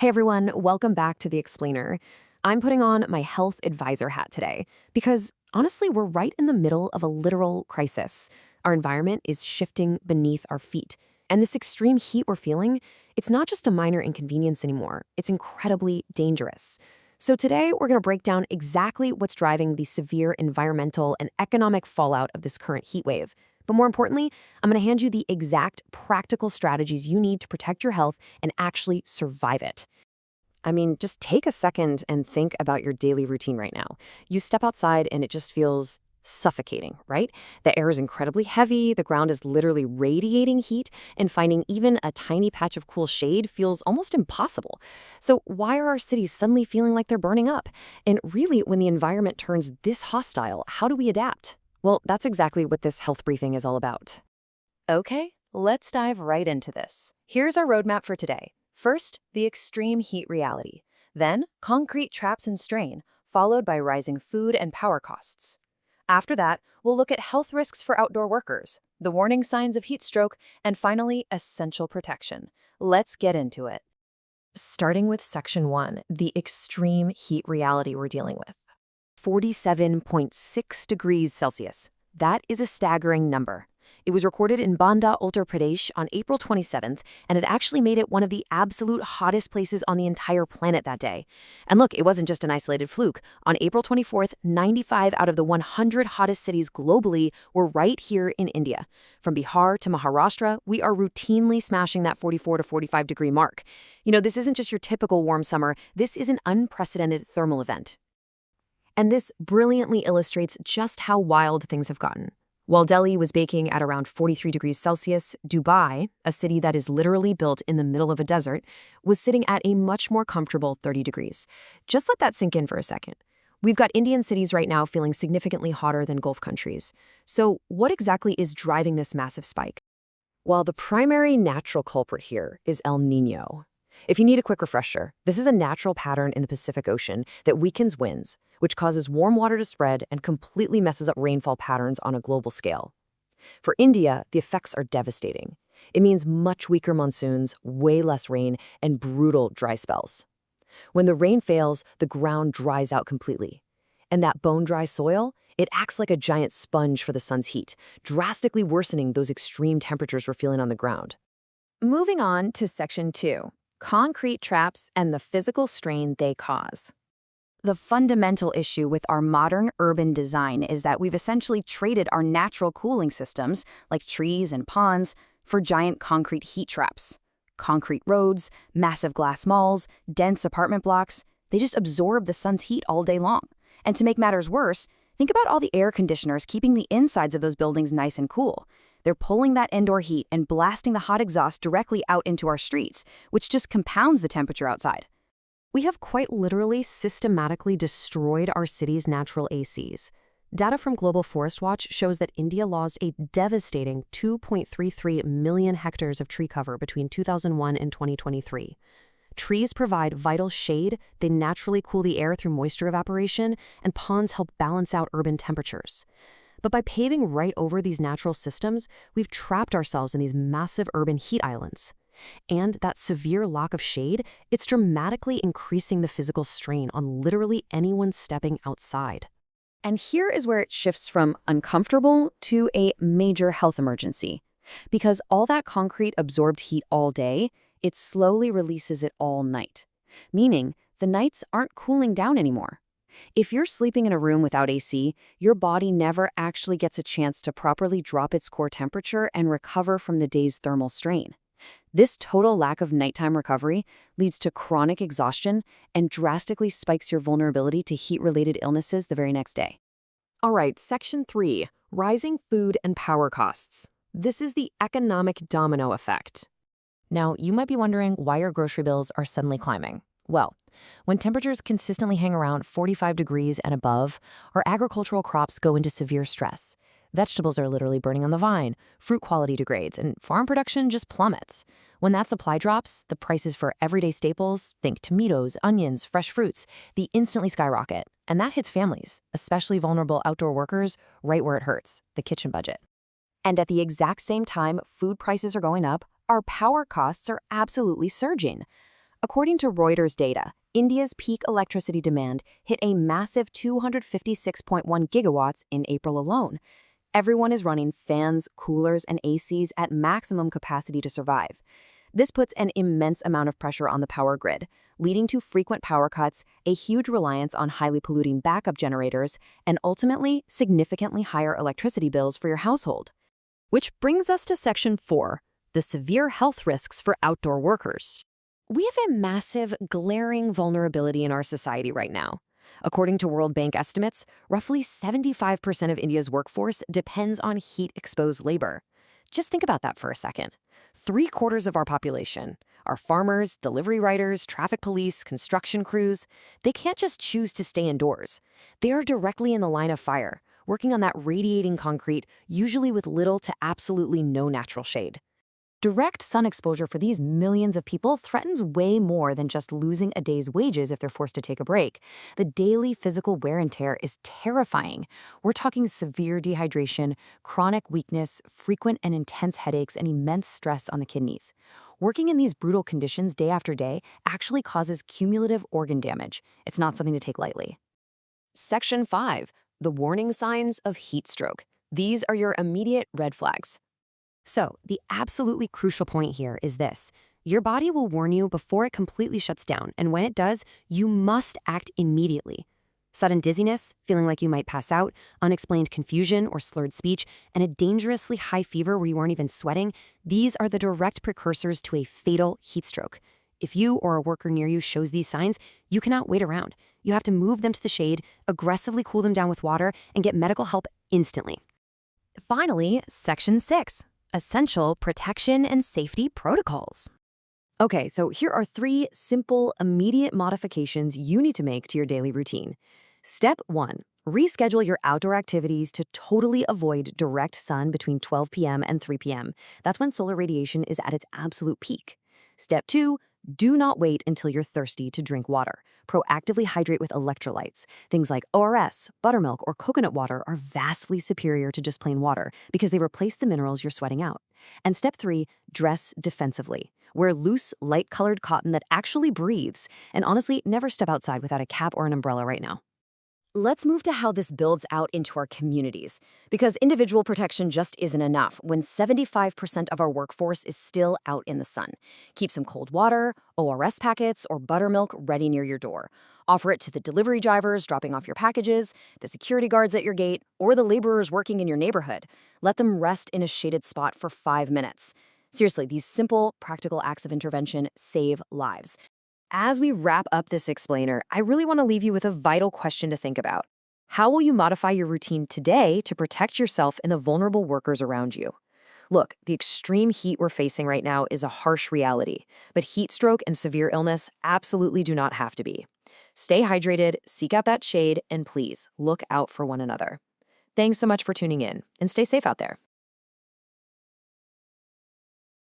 Hey everyone, welcome back to The Explainer. I'm putting on my health advisor hat today because honestly, we're right in the middle of a literal crisis. Our environment is shifting beneath our feet. And this extreme heat we're feeling, it's not just a minor inconvenience anymore. It's incredibly dangerous. So today, we're going to break down exactly what's driving the severe environmental and economic fallout of this current heat wave. But more importantly, I'm going to hand you the exact practical strategies you need to protect your health and actually survive it. I mean, just take a second and think about your daily routine right now. You step outside and it just feels suffocating, right? The air is incredibly heavy, the ground is literally radiating heat, and finding even a tiny patch of cool shade feels almost impossible. So why are our cities suddenly feeling like they're burning up? And really, when the environment turns this hostile, how do we adapt? Well, that's exactly what this health briefing is all about. Okay, let's dive right into this. Here's our roadmap for today. First, the extreme heat reality. Then, concrete traps and strain, followed by rising food and power costs. After that, we'll look at health risks for outdoor workers, the warning signs of heat stroke, and finally, essential protection. Let's get into it. Starting with Section 1, the extreme heat reality we're dealing with. 47.6 degrees Celsius. That is a staggering number. It was recorded in Banda, Uttar Pradesh on April 27th, and it actually made it one of the absolute hottest places on the entire planet that day. And look, it wasn't just an isolated fluke. On April 24th, 95 out of the 100 hottest cities globally were right here in India. From Bihar to Maharashtra, we are routinely smashing that 44 to 45 degree mark. You know, this isn't just your typical warm summer. This is an unprecedented thermal event. And this brilliantly illustrates just how wild things have gotten. While Delhi was baking at around 43 degrees Celsius, Dubai, a city that is literally built in the middle of a desert, was sitting at a much more comfortable 30 degrees. Just let that sink in for a second. We've got Indian cities right now feeling significantly hotter than Gulf countries. So what exactly is driving this massive spike? Well, the primary natural culprit here is El Niño. If you need a quick refresher, this is a natural pattern in the Pacific Ocean that weakens winds, which causes warm water to spread and completely messes up rainfall patterns on a global scale. For India, the effects are devastating. It means much weaker monsoons, way less rain, and brutal dry spells. When the rain fails, the ground dries out completely. And that bone-dry soil, it acts like a giant sponge for the sun's heat, drastically worsening those extreme temperatures we're feeling on the ground. Moving on to Section 2. Concrete traps and the physical strain they cause. The fundamental issue with our modern urban design is that we've essentially traded our natural cooling systems, like trees and ponds, for giant concrete heat traps. Concrete roads, massive glass malls, dense apartment blocks, they just absorb the sun's heat all day long. And to make matters worse, think about all the air conditioners keeping the insides of those buildings nice and cool. They're pulling that indoor heat and blasting the hot exhaust directly out into our streets, which just compounds the temperature outside. We have quite literally systematically destroyed our city's natural ACs. Data from Global Forest Watch shows that India lost a devastating 2.33 million hectares of tree cover between 2001 and 2023. Trees provide vital shade, they naturally cool the air through moisture evaporation, and ponds help balance out urban temperatures. But by paving right over these natural systems, we've trapped ourselves in these massive urban heat islands. And that severe lack of shade, it's dramatically increasing the physical strain on literally anyone stepping outside. And here is where it shifts from uncomfortable to a major health emergency. Because all that concrete absorbed heat all day, it slowly releases it all night. Meaning, the nights aren't cooling down anymore. If you're sleeping in a room without AC, your body never actually gets a chance to properly drop its core temperature and recover from the day's thermal strain. This total lack of nighttime recovery leads to chronic exhaustion and drastically spikes your vulnerability to heat-related illnesses the very next day. All right, Section 3, rising food and power costs. This is the economic domino effect. Now, you might be wondering why your grocery bills are suddenly climbing. Well, when temperatures consistently hang around 45 degrees and above, our agricultural crops go into severe stress. Vegetables are literally burning on the vine, fruit quality degrades, and farm production just plummets. When that supply drops, the prices for everyday staples, think tomatoes, onions, fresh fruits, they instantly skyrocket. And that hits families, especially vulnerable outdoor workers, right where it hurts, the kitchen budget. And at the exact same time food prices are going up, our power costs are absolutely surging. According to Reuters data, India's peak electricity demand hit a massive 256.1 gigawatts in April alone. Everyone is running fans, coolers, and ACs at maximum capacity to survive. This puts an immense amount of pressure on the power grid, leading to frequent power cuts, a huge reliance on highly polluting backup generators, and ultimately significantly higher electricity bills for your household. Which brings us to Section 4, the severe health risks for outdoor workers. We have a massive, glaring vulnerability in our society right now. According to World Bank estimates, roughly 75% of India's workforce depends on heat-exposed labor. Just think about that for a second. 3/4 of our population are farmers, delivery riders, traffic police, construction crews. They can't just choose to stay indoors. They are directly in the line of fire, working on that radiating concrete, usually with little to absolutely no natural shade. Direct sun exposure for these millions of people threatens way more than just losing a day's wages if they're forced to take a break. The daily physical wear and tear is terrifying. We're talking severe dehydration, chronic weakness, frequent and intense headaches, and immense stress on the kidneys. Working in these brutal conditions day after day actually causes cumulative organ damage. It's not something to take lightly. Section 5. The warning signs of heat stroke. These are your immediate red flags. So, the absolutely crucial point here is this. Your body will warn you before it completely shuts down, and when it does, you must act immediately. Sudden dizziness, feeling like you might pass out, unexplained confusion or slurred speech, and a dangerously high fever where you aren't even sweating, these are the direct precursors to a fatal heat stroke. If you or a worker near you shows these signs, you cannot wait around. You have to move them to the shade, aggressively cool them down with water, and get medical help instantly. Finally, Section 6. Essential protection and safety protocols. Okay, so here are 3 simple, immediate modifications you need to make to your daily routine. Step 1. Reschedule your outdoor activities to totally avoid direct sun between 12 p.m. and 3 p.m. That's when solar radiation is at its absolute peak. Step 2. Do not wait until you're thirsty to drink water. Proactively hydrate with electrolytes. Things like ORS, buttermilk, or coconut water are vastly superior to just plain water because they replace the minerals you're sweating out. And step 3, dress defensively. Wear loose, light-colored cotton that actually breathes. And honestly, never step outside without a cap or an umbrella right now. Let's move to how this builds out into our communities, because individual protection just isn't enough when 75% of our workforce is still out in the sun. Keep some cold water, ORS packets, or buttermilk ready near your door. Offer it to the delivery drivers dropping off your packages, the security guards at your gate, or the laborers working in your neighborhood. Let them rest in a shaded spot for 5 minutes. Seriously, these simple, practical acts of intervention save lives. As we wrap up this explainer, I really want to leave you with a vital question to think about. How will you modify your routine today to protect yourself and the vulnerable workers around you? Look, the extreme heat we're facing right now is a harsh reality, but heat stroke and severe illness absolutely do not have to be. Stay hydrated, seek out that shade, and please look out for one another. Thanks so much for tuning in, and stay safe out there.